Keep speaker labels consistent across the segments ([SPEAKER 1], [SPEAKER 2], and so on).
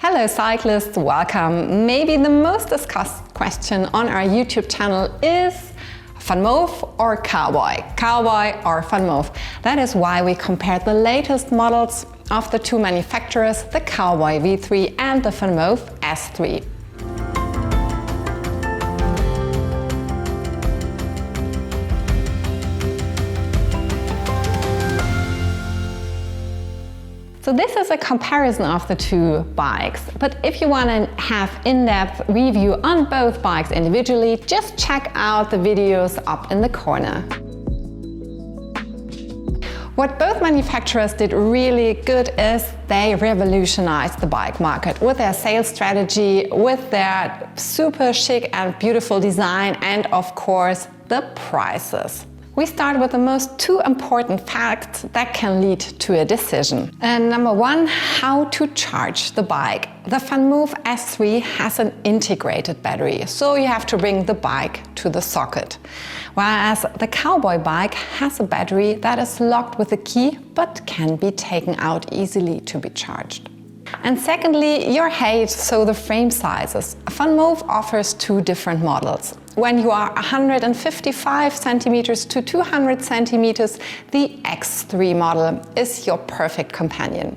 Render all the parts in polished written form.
[SPEAKER 1] Hello cyclists, welcome. Maybe the most discussed question on our YouTube channel is Vanmoof or Cowboy? Cowboy or Vanmoof? That is why we compared the latest models of the two manufacturers, the Cowboy V3 and the Vanmoof S3. So this is a comparison of the two bikes, but if you want to have in-depth review on both bikes individually, just check out the videos up in the corner. What both manufacturers did really good is they revolutionized the bike market with their sales strategy, with their super chic and beautiful design, and of course the prices. We start with the most two important facts that can lead to a decision. And number one, how to charge the bike. The Vanmoof S3 has an integrated battery, so you have to bring the bike to the socket. Whereas the Cowboy bike has a battery that is locked with a key, but can be taken out easily to be charged. And secondly, your height, so the frame sizes. Vanmoof offers two different models. When you are 155 centimeters to 200 centimeters, the X3 model is your perfect companion.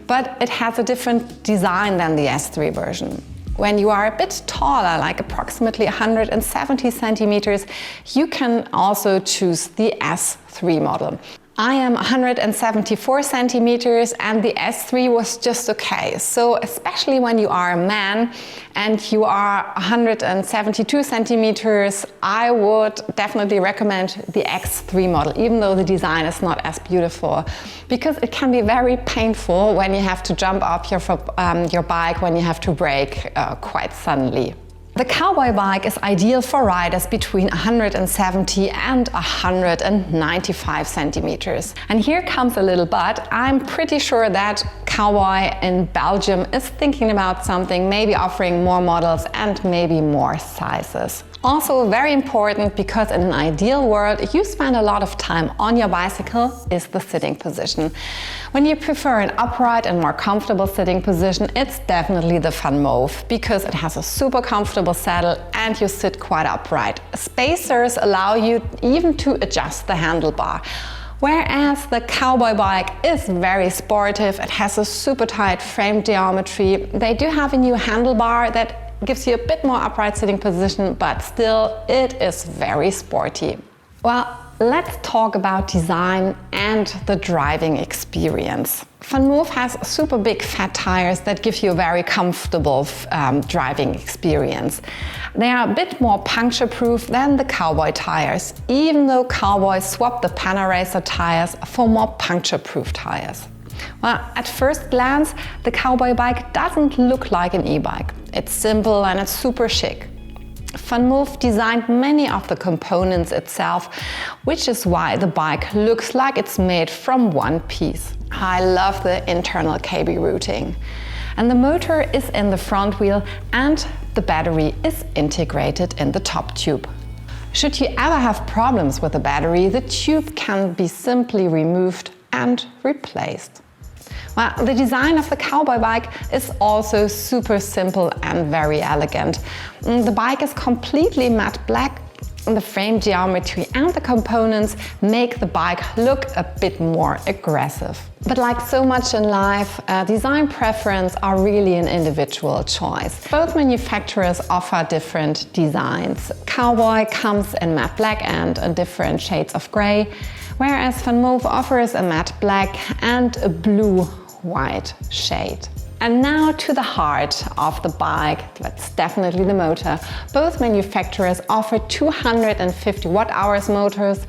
[SPEAKER 1] But it has a different design than the S3 version. When you are a bit taller, like approximately 170 centimeters, you can also choose the S3 model. I am 174 centimeters and the S3 was just okay. So especially when you are a man and you are 172 centimeters, I would definitely recommend the X3 model, even though the design is not as beautiful, because it can be very painful when you have to jump up your bike, when you have to brake quite suddenly. The Cowboy bike is ideal for riders between 170 and 195 centimeters. And here comes a little but. I'm pretty sure that Cowboy in Belgium is thinking about something, maybe offering more models and maybe more sizes. Also very important, because in an ideal world you spend a lot of time on your bicycle, is the sitting position. When you prefer an upright and more comfortable sitting position, it's definitely the Vanmoof, because it has a super comfortable saddle and you sit quite upright. Spacers allow you even to adjust the handlebar. Whereas the Cowboy bike is very sportive, it has a super tight frame geometry. They do have a new handlebar that gives you a bit more upright sitting position, but still it is very sporty. Well, let's talk about design and the driving experience. Vanmoof has super big fat tires that give you a very comfortable driving experience. They are a bit more puncture proof than the Cowboy tires, even though Cowboy swapped the Panaracer tires for more puncture proof tires. Well, at first glance, the Cowboy bike doesn't look like an e-bike. It's simple and it's super chic. Vanmoof designed many of the components itself, which is why the bike looks like it's made from one piece. I love the internal KB routing. And the motor is in the front wheel and the battery is integrated in the top tube. Should you ever have problems with the battery, the tube can be simply removed and replaced. Well, the design of the Cowboy bike is also super simple and very elegant. The bike is completely matte black. The frame geometry and the components make the bike look a bit more aggressive. But like so much in life, design preference are really an individual choice. Both manufacturers offer different designs. Cowboy comes in matte black and in different shades of grey, whereas Vanmoof offers a matte black and a blue-white shade. And now to the heart of the bike, that's definitely the motor. Both manufacturers offer 250 watt-hours motors,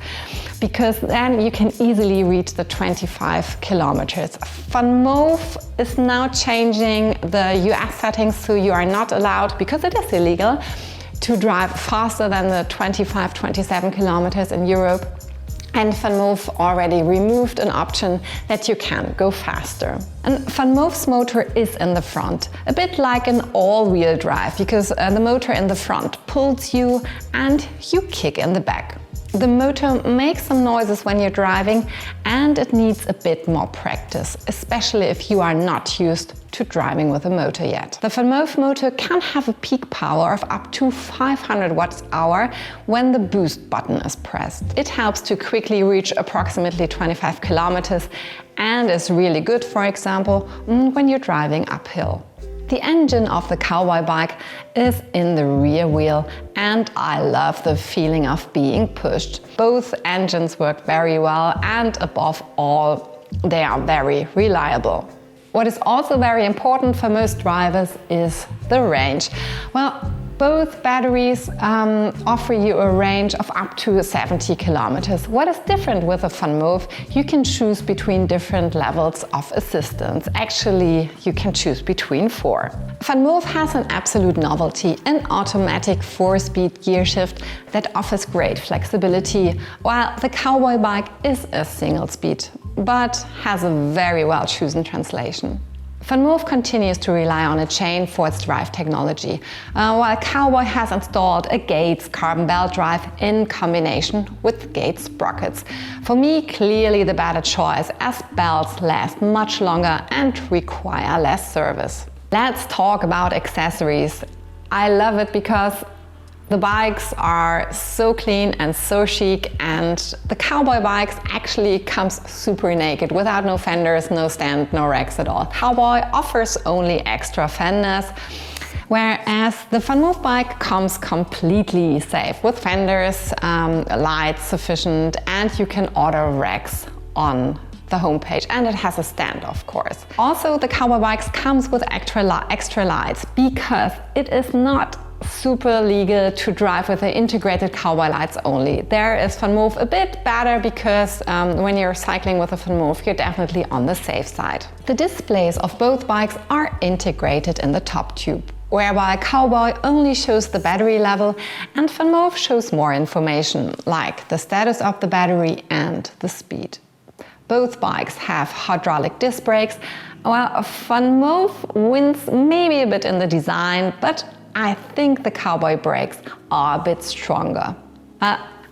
[SPEAKER 1] because then you can easily reach the 25 kilometers. Vanmoof is now changing the US settings, so you are not allowed, because it is illegal, to drive faster than the 25-27 kilometers in Europe. And Vanmoof already removed an option that you can go faster. And Vanmoof's motor is in the front, a bit like an all-wheel drive, because the motor in the front pulls you and you kick in the back. The motor makes some noises when you're driving, and it needs a bit more practice, especially if you are not used to driving with a motor yet. The Vanmoof motor can have a peak power of up to 500 watts-hour when the boost button is pressed. It helps to quickly reach approximately 25 kilometers and is really good, for example, when you're driving uphill. The engine of the Cowboy bike is in the rear wheel, and I love the feeling of being pushed. Both engines work very well, and above all, they are very reliable. What is also very important for most drivers is the range. Well, both batteries offer you a range of up to 70 kilometers. What is different with a Vanmoof? You can choose between different levels of assistance. Actually, you can choose between 4. Vanmoof has an absolute novelty, an automatic 4-speed gear shift that offers great flexibility, while the Cowboy bike is a single speed, but has a very well-chosen translation. Vanmoof continues to rely on a chain for its drive technology, while Cowboy has installed a Gates carbon belt drive in combination with Gates sprockets. For me, clearly the better choice, as belts last much longer and require less service. Let's talk about accessories. I love it because the bikes are so clean and so chic, and the Cowboy bikes actually comes super naked, without no fenders, no stand, no racks at all. Cowboy offers only extra fenders, whereas the Vanmoof bike comes completely safe with fenders, lights sufficient, and you can order racks on the homepage, and it has a stand, of course. Also, the Cowboy bikes comes with extra lights because it is not super legal to drive with the integrated Cowboy lights only. There is Vanmoof a bit better because when you're cycling with a Vanmoof, you're definitely on the safe side. The displays of both bikes are integrated in the top tube, whereby Cowboy only shows the battery level and Vanmoof shows more information, like the status of the battery and the speed. Both bikes have hydraulic disc brakes, while Vanmoof wins maybe a bit in the design, but I think the Cowboy brakes are a bit stronger.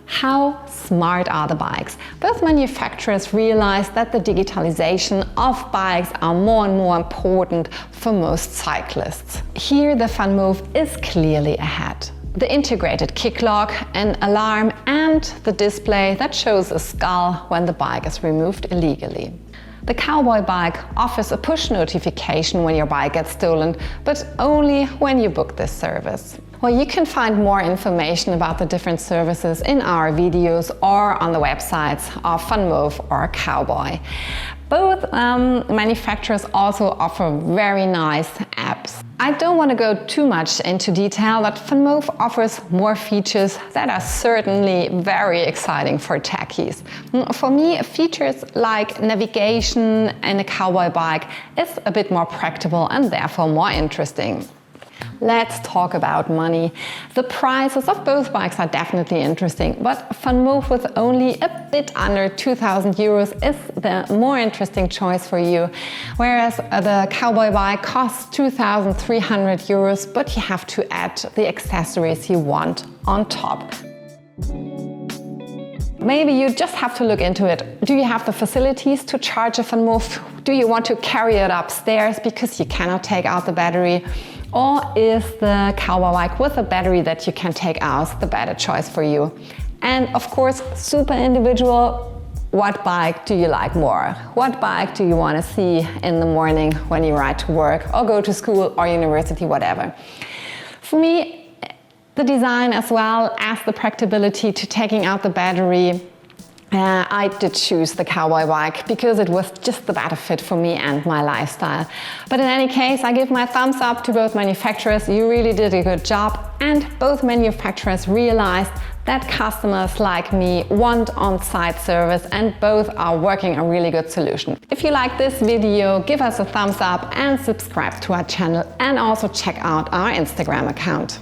[SPEAKER 1] How smart are the bikes? Both manufacturers realize that the digitalization of bikes are more and more important for most cyclists. Here the Vanmoof is clearly ahead. The integrated kick lock, an alarm, and the display that shows a skull when the bike is removed illegally. The Cowboy bike offers a push notification when your bike gets stolen, but only when you book this service. Well, you can find more information about the different services in our videos or on the websites of Vanmoof or Cowboy. Both manufacturers also offer very nice apps. I don't want to go too much into detail, but Vanmoof offers more features that are certainly very exciting for techies. For me, features like navigation in a Cowboy bike is a bit more practical and therefore more interesting. Let's talk about money. The prices of both bikes are definitely interesting, but Vanmoof with only a bit under 2,000 euros is the more interesting choice for you, whereas the Cowboy bike costs 2,300 euros, but you have to add the accessories you want on top. Maybe you just have to look into it. Do you have the facilities to charge a Vanmoof? Do you want to carry it upstairs because you cannot take out the battery? Or is the Cowboy bike with a battery that you can take out the better choice for you? And of course, super individual, what bike do you like more? What bike do you want to see in the morning when you ride to work or go to school or university, whatever? For me, the design as well as the practicability to taking out the battery, I did choose the Cowboy bike because it was just the better fit for me and my lifestyle. But in any case, I give my thumbs up to both manufacturers. You really did a good job, and both manufacturers realized that customers like me want on-site service, and both are working a really good solution. If you like this video, give us a thumbs up and subscribe to our channel, and also check out our Instagram account.